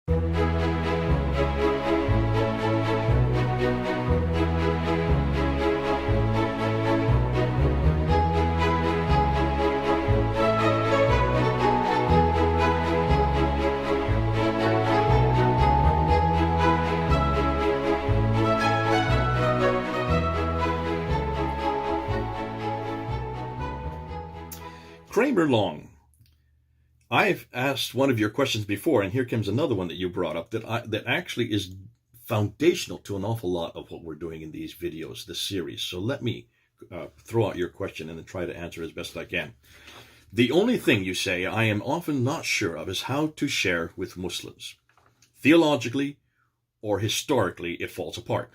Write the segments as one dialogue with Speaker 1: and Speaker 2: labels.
Speaker 1: Kramer Long, I've asked one of your questions before, and here comes another one that you brought up that actually is foundational to an awful lot of what we're doing in these videos, this series. So let me throw out your question and then try to answer as best I can. The only thing you say I am often not sure of is how to share with Muslims. Theologically or historically, it falls apart.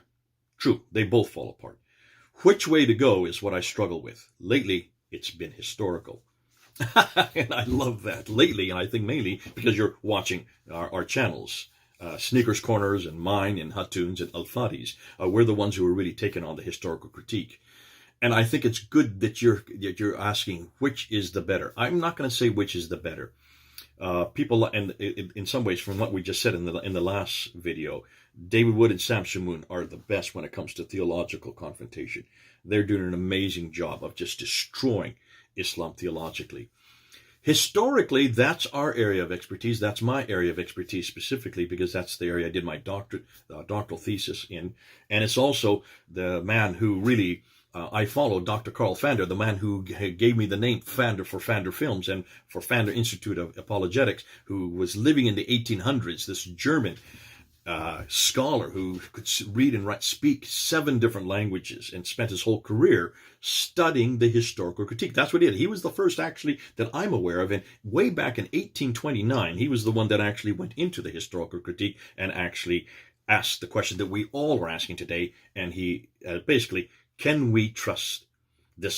Speaker 1: True, they both fall apart. Which way to go is what I struggle with. Lately, it's been historical. And I love that. Lately, and I think mainly because you're watching our channels, Sneakers Corners and mine and Hatuns and Al-Fadi's. We're the ones who are really taking on the historical critique. And I think it's good that you're asking which is the better. I'm not going to say which is the better. People, and in some ways, from what we just said in the last video, David Wood and Sam Shamoun are the best when it comes to theological confrontation. They're doing an amazing job of just destroying Islam theologically. Historically, that's our area of expertise. That's my area of expertise specifically because that's the area I did my doctoral thesis in. And it's also the man who really I followed, Dr. Carl Fander, the man who gave me the name Fander for Fander Films and for Fander Institute of Apologetics, who was living in the 1800s, this German scholar who could read and speak 7 different languages and spent his whole career studying the historical critique. That's what he did. He was the first actually that I'm aware of. And way back in 1829, he was the one that actually went into the historical critique and actually asked the question that we all are asking today. And he basically, can we trust the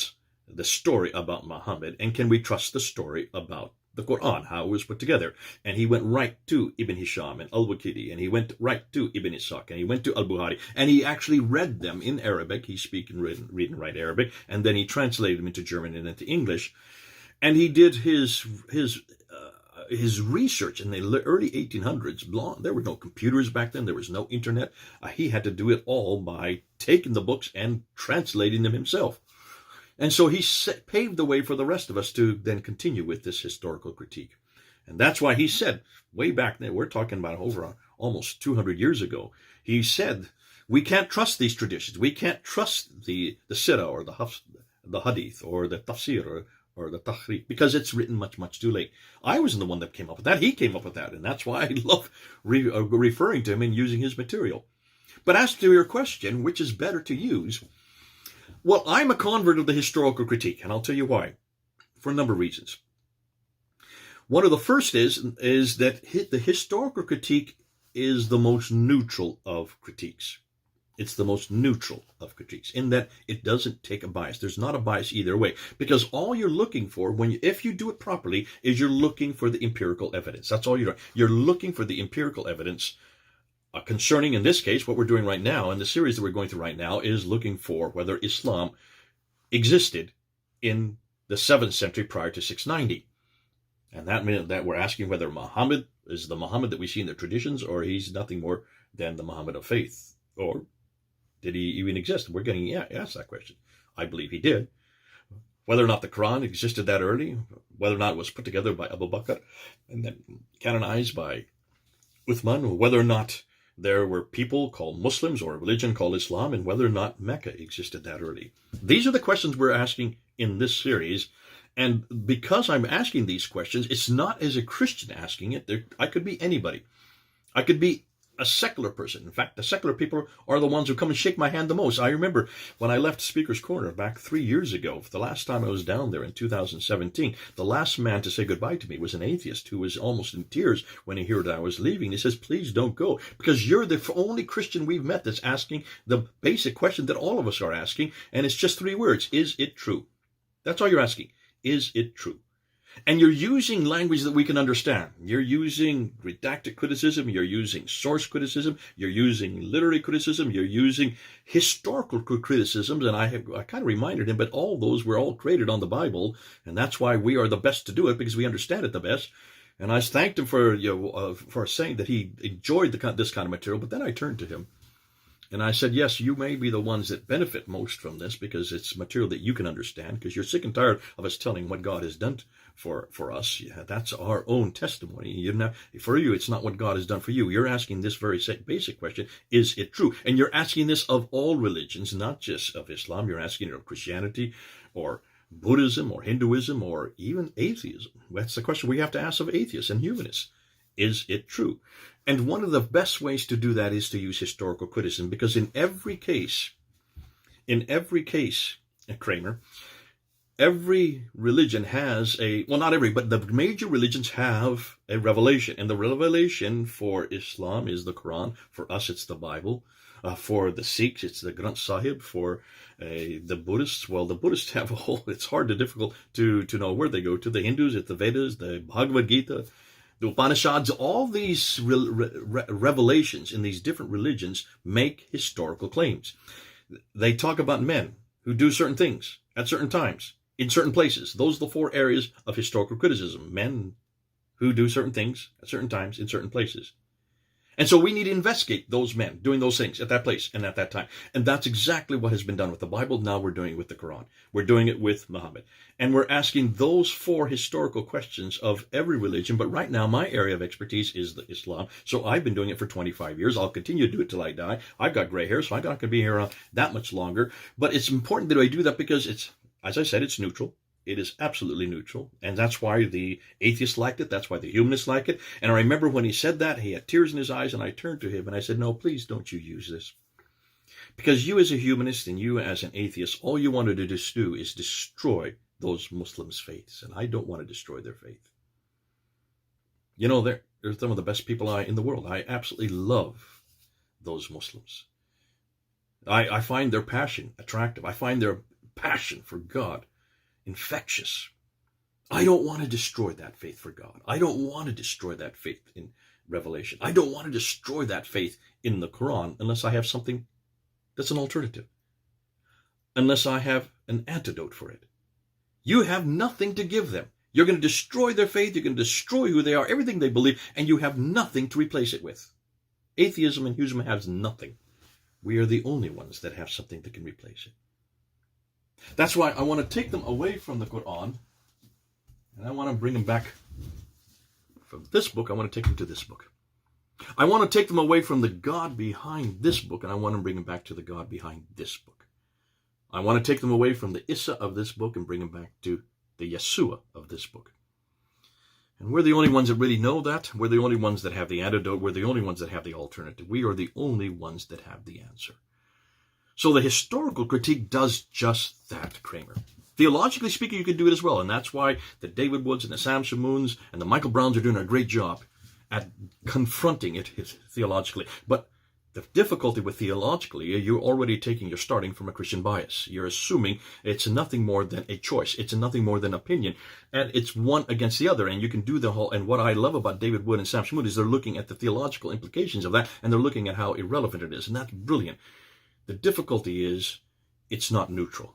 Speaker 1: story about Muhammad? And can we trust the story about the Quran, how it was put together? And he went right to Ibn Hisham and Al-Waqidi, and he went right to Ibn Ishaq, and he went to Al-Bukhari, and he actually read them in Arabic. He speaks and read and write Arabic, and then he translated them into German and into English. And he did his research in the early 1800s. There were no computers back then. There was no internet. He had to do it all by taking the books and translating them himself. And so he paved the way for the rest of us to then continue with this historical critique. And that's why he said, way back then, we're talking about over almost 200 years ago, he said, we can't trust these traditions. We can't trust the Sirah or the Hadith or the Tafsir or the Tahriq because it's written much, much too late. I wasn't the one that came up with that. He came up with that. And that's why I love referring to him and using his material. But as to your question, which is better to use? Well, I'm a convert of the historical critique, and I'll tell you why, for a number of reasons. One of the first is that the historical critique is the most neutral of critiques. It's the most neutral of critiques in that it doesn't take a bias. There's not a bias either way, because all you're looking for, if you do it properly, is you're looking for the empirical evidence. That's all you're doing. You're looking for the empirical evidence concerning, in this case, what we're doing right now, and the series that we're going through right now is looking for whether Islam existed in the 7th century prior to 690. And that means that we're asking whether Muhammad is the Muhammad that we see in the traditions, or he's nothing more than the Muhammad of faith. Or did he even exist? We're getting asked that question. I believe he did. Whether or not the Quran existed that early, whether or not it was put together by Abu Bakr and then canonized by Uthman, whether or not there were people called Muslims or a religion called Islam, and whether or not Mecca existed that early. These are the questions we're asking in this series. And because I'm asking these questions, it's not as a Christian asking it. I could be anybody. I could be a secular person. In fact, the secular people are the ones who come and shake my hand the most. I remember when I left Speaker's Corner back 3 years ago, the last time I was down there in 2017, the last man to say goodbye to me was an atheist who was almost in tears when he heard that I was leaving. He says, please don't go, because you're the only Christian we've met that's asking the basic question that all of us are asking, and it's just 3 words. Is it true? That's all you're asking. Is it true? And you're using language that we can understand. You're using redacted criticism. You're using source criticism. You're using literary criticism. You're using historical criticisms. And I kind of reminded him, but all those were all created on the Bible. And that's why we are the best to do it, because we understand it the best. And I thanked him for saying that he enjoyed this kind of material. But then I turned to him and I said, yes, you may be the ones that benefit most from this because it's material that you can understand, because you're sick and tired of us telling what God has done for us. Yeah, that's our own testimony. For you, it's not what God has done for you. You're asking this very basic question, is it true? And you're asking this of all religions, not just of Islam. You're asking it of Christianity or Buddhism or Hinduism or even atheism. That's the question we have to ask of atheists and humanists. Is it true? And one of the best ways to do that is to use historical criticism, because in every case, Kramer, every religion has not every, but the major religions have a revelation. And the revelation for Islam is the Quran. For us, it's the Bible. For the Sikhs, it's the Granth Sahib. For the Buddhists, well, the Buddhists have it's difficult to know where they go to. The Hindus, it's the Vedas, the Bhagavad Gita, the Upanishads. All these revelations in these different religions make historical claims. They talk about men who do certain things at certain times, in certain places. Those are the 4 areas of historical criticism. Men who do certain things at certain times, in certain places. And so we need to investigate those men doing those things at that place and at that time. And that's exactly what has been done with the Bible. Now we're doing it with the Quran. We're doing it with Muhammad. And we're asking those 4 historical questions of every religion. But right now, my area of expertise is the Islam. So I've been doing it for 25 years. I'll continue to do it till I die. I've got gray hair, so I'm not going to be here that much longer. But it's important that I do that because it's, as I said, it's neutral. It is absolutely neutral. And that's why the atheists liked it. That's why the humanists like it. And I remember when he said that, he had tears in his eyes, and I turned to him and I said, no, please don't you use this. Because you as a humanist and you as an atheist, all you wanted to do is destroy those Muslims' faiths. And I don't want to destroy their faith. You know, they're some of the best people in the world. I absolutely love those Muslims. I find their passion attractive. I find their passion for God infectious. I don't want to destroy that faith for God. I don't want to destroy that faith in Revelation. I don't want to destroy that faith in the Quran unless I have something that's an alternative. Unless I have an antidote for it. You have nothing to give them. You're going to destroy their faith. You're going to destroy who they are, everything they believe, and you have nothing to replace it with. Atheism and humanism has nothing. We are the only ones that have something that can replace it. That's why I want to take them away from the Quran, and I want to bring them back from this book. I want to take them to this book. I want to take them away from the God behind this book, and I want to bring them back to the God behind this book. I want to take them away from the Isa of this book and bring them back to the Yeshua of this book. And we're the only ones that really know that. We're the only ones that have the antidote. We're the only ones that have the alternative. We are the only ones that have the answer. So the historical critique does just that, Kramer. Theologically speaking, you can do it as well. And that's why the David Woods and the Samson Moons and the Michael Browns are doing a great job at confronting it theologically. But the difficulty with theologically, you're starting from a Christian bias. You're assuming it's nothing more than a choice. It's nothing more than opinion. And it's one against the other. And you can do the whole, and what I love about David Wood and Samson Moon is they're looking at the theological implications of that, and they're looking at how irrelevant it is. And that's brilliant. The difficulty is it's not neutral.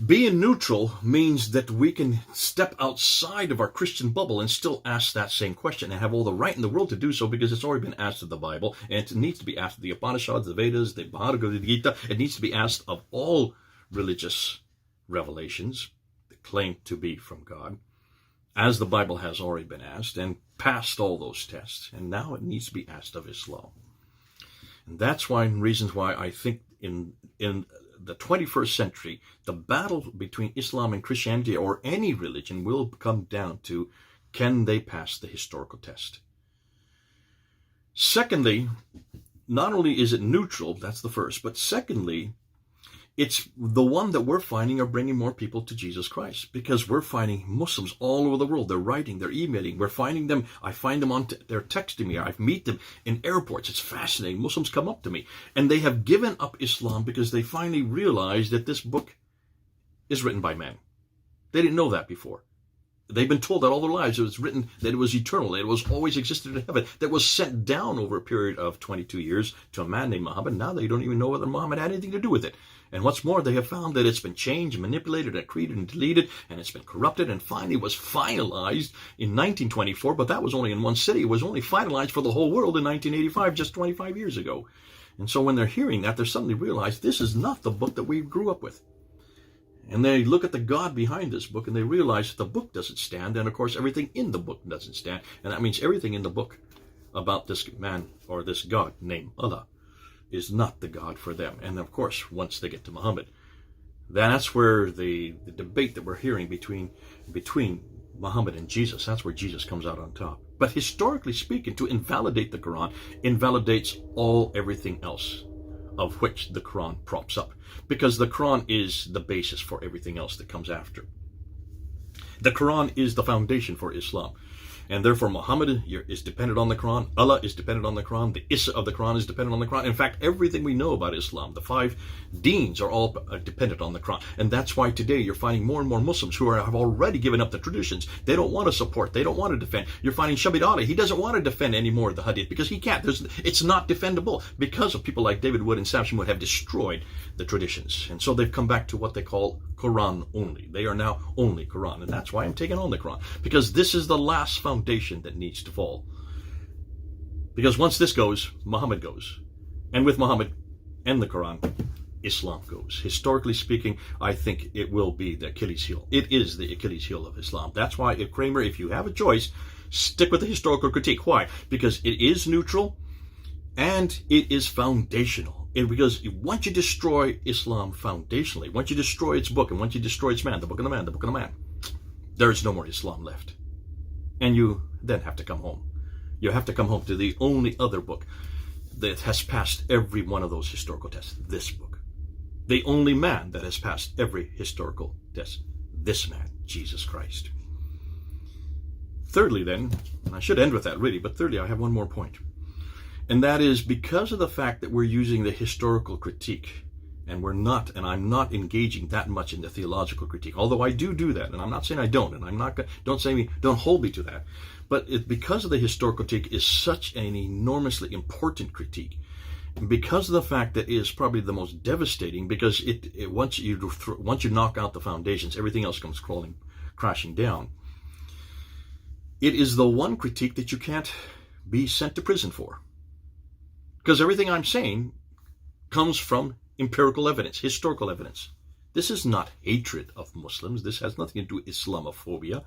Speaker 1: Being neutral means that we can step outside of our Christian bubble and still ask that same question and have all the right in the world to do so, because it's already been asked of the Bible, and it needs to be asked of the Upanishads, the Vedas, the Bhagavad Gita. It needs to be asked of all religious revelations that claim to be from God, as the Bible has already been asked and passed all those tests. And now it needs to be asked of Islam. And that's reasons why I think in the 21st century, the battle between Islam and Christianity or any religion will come down to, can they pass the historical test? Secondly, not only is it neutral, that's the first, but secondly, it's the one that we're finding are bringing more people to Jesus Christ, because we're finding Muslims all over the world. They're writing, they're emailing. We're finding them. I find them they're texting me. I meet them in airports. It's fascinating. Muslims come up to me and they have given up Islam because they finally realized that this book is written by men. They didn't know that before. They've been told that all their lives it was written that it was eternal, that it was always existed in heaven, that was sent down over a period of 22 years to a man named Muhammad. Now they don't even know whether Muhammad had anything to do with it. And what's more, they have found that it's been changed, manipulated, and created and deleted, and it's been corrupted, and finally was finalized in 1924, but that was only in one city. It was only finalized for the whole world in 1985, just 25 years ago. And so when they're hearing that, they suddenly realize this is not the book that we grew up with. And they look at the God behind this book and they realize that the book doesn't stand. And of course, everything in the book doesn't stand. And that means everything in the book about this man or this God named Allah is not the God for them. And of course, once they get to Muhammad, that's where the debate that we're hearing between Muhammad and Jesus, that's where Jesus comes out on top. But historically speaking, to invalidate the Quran invalidates everything else of which the Quran props up, because the Quran is the basis for everything else that comes after. The Quran is the foundation for Islam, and therefore Muhammad is dependent on the Quran, Allah is dependent on the Quran, the Isa of the Quran is dependent on the Quran. In fact, everything we know about Islam, the 5 deens, are all dependent on the Quran. And that's why today you're finding more and more Muslims who have already given up the traditions. They don't want to support, they don't want to defend. You're finding Shabid Ali, he doesn't want to defend anymore the Hadith because he can't. It's not defendable because of people like David Wood and Samson Wood have destroyed the traditions. And so they've come back to what they call Quran only. They are now only Quran. And that's why I'm taking on the Quran, because this is the last foundation that needs to fall. Because once this goes, Muhammad goes. And with Muhammad and the Quran, Islam goes. Historically speaking, I think it will be the Achilles heel. It is the Achilles heel of Islam. That's why, Kramer, if you have a choice, stick with the historical critique. Why? Because it is neutral and it is foundational. And because once you destroy Islam foundationally, once you destroy its book and once you destroy its man, the book of the man, the book of the man, there is no more Islam left. And you then have to come home. You have to come home to the only other book that has passed every one of those historical tests, this book. The only man that has passed every historical test, this man, Jesus Christ. Thirdly then, and I should end with that really, but thirdly I have one more point. And that is because of the fact that we're using the historical critique, and I'm not engaging that much in the theological critique, although I do that, and I'm not saying I don't, and I'm not, don't hold me to that. But because of the historical critique is such an enormously important critique, and because of the fact that it is probably the most devastating, because once you knock out the foundations, everything else comes crashing down. It is the one critique that you can't be sent to prison for. Because everything I'm saying comes from empirical evidence, historical evidence. This is not hatred of Muslims. This has nothing to do with Islamophobia,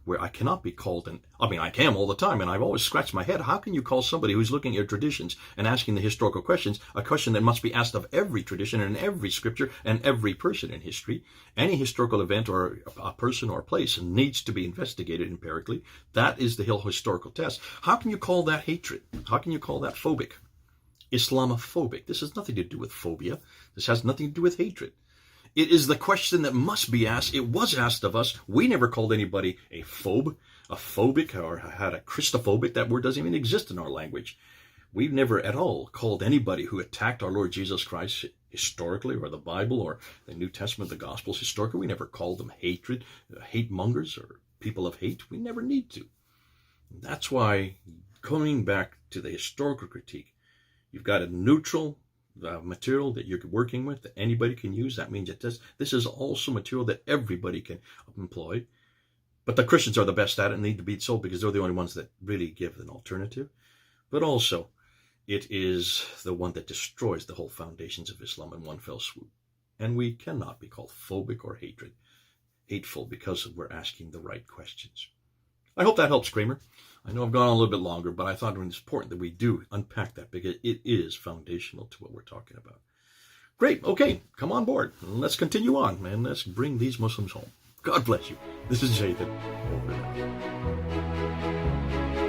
Speaker 1: where I cannot be called, I am all the time, and I've always scratched my head. How can you call somebody who's looking at traditions and asking the historical questions, a question that must be asked of every tradition and every scripture and every person in history? Any historical event or a person or a place needs to be investigated empirically. That is the historical test. How can you call that hatred? How can you call that phobic? Islamophobic. This has nothing to do with phobia. This has nothing to do with hatred. It is the question that must be asked. It was asked of us. We never called anybody a phobic, or had a Christophobic. That word doesn't even exist in our language. We've never at all called anybody who attacked our Lord Jesus Christ historically, or the Bible, or the New Testament, the Gospels historically. We never called them hate mongers, or people of hate. We never need to. That's why, coming back to the historical critique, you've got a neutral material that you're working with that anybody can use. That means that this is also material that everybody can employ. But the Christians are the best at it and need to be so, because they're the only ones that really give an alternative. But also, it is the one that destroys the whole foundations of Islam in one fell swoop. And we cannot be called phobic or hateful, because we're asking the right questions. I hope that helps, Kramer. I know I've gone on a little bit longer, but I thought it was important that we do unpack that, because it is foundational to what we're talking about. Great. Okay, come on board. Let's continue on, man. Let's bring these Muslims home. God bless you. This is Jathan. Over and out.